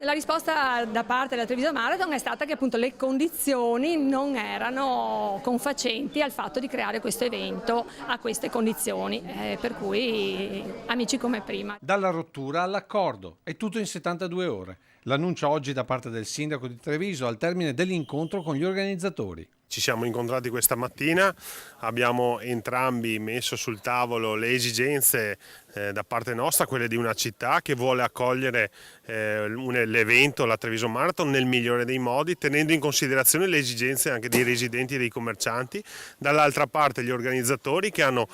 La risposta da parte della Treviso Marathon è stata che appunto le condizioni non erano confacenti al fatto di creare questo evento a queste condizioni, per cui amici come prima. Dalla rottura all'accordo, è tutto in 72 ore. L'annuncio oggi da parte del sindaco di Treviso al termine dell'incontro con gli organizzatori. Ci siamo incontrati questa mattina, abbiamo entrambi messo sul tavolo le esigenze da parte nostra, quelle di una città che vuole accogliere l'evento, la Treviso Marathon, nel migliore dei modi, tenendo in considerazione le esigenze anche dei residenti e dei commercianti. Dall'altra parte gli organizzatori che hanno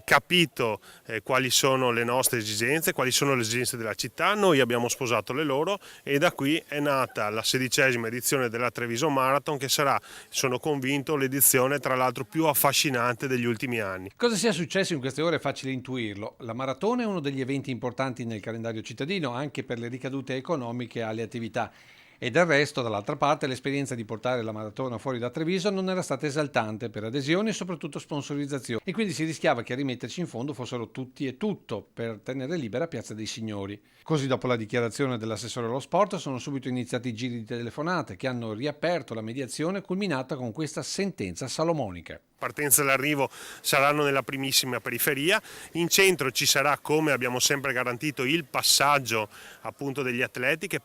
capito quali sono le nostre esigenze, quali sono le esigenze della città, noi abbiamo sposato le loro e da qui è nata la 16ª edizione della Treviso Marathon che sarà, sono convinto, l'edizione tra l'altro più affascinante degli ultimi anni. Cosa sia successo in queste ore è facile intuirlo. La maratona è uno degli eventi importanti nel calendario cittadino anche per le ricadute economiche alle attività. E del resto, dall'altra parte, l'esperienza di portare la maratona fuori da Treviso non era stata esaltante per adesioni e soprattutto sponsorizzazioni, e quindi si rischiava che a rimetterci in fondo fossero tutti e tutto per tenere libera Piazza dei Signori. Così, dopo la dichiarazione dell'assessore allo sport, sono subito iniziati i giri di telefonate che hanno riaperto la mediazione culminata con questa sentenza salomonica. Partenza e l'arrivo saranno nella primissima periferia, in centro ci sarà, come abbiamo sempre garantito, il passaggio appunto degli atleti che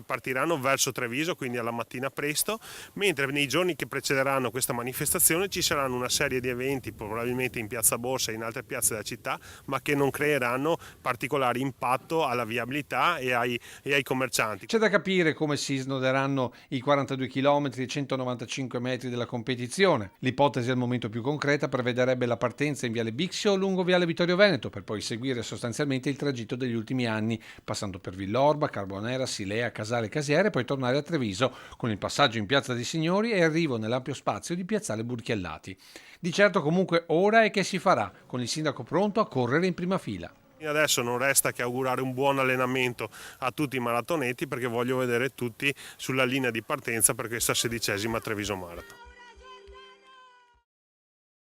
partiranno verso Treviso, quindi alla mattina presto, mentre nei giorni che precederanno questa manifestazione ci saranno una serie di eventi, probabilmente in Piazza Borsa e in altre piazze della città, ma che non creeranno particolare impatto alla viabilità e ai commercianti. C'è da capire come si snoderanno i 42 km e 195 metri della competizione. L'ipotesi al momento più concreta prevederebbe la partenza in Viale Bixio o lungo Viale Vittorio Veneto per poi seguire sostanzialmente il tragitto degli ultimi anni, passando per Villorba, Carbonera, Silea, Casale Casiere e poi tornare a Treviso con il passaggio in Piazza dei Signori e arrivo nell'ampio spazio di Piazzale Burchiellati. Di certo comunque ora è che si farà, con il sindaco pronto a correre in prima fila. Adesso non resta che augurare un buon allenamento a tutti i maratonetti perché voglio vedere tutti sulla linea di partenza per questa 16ª Treviso Marathon.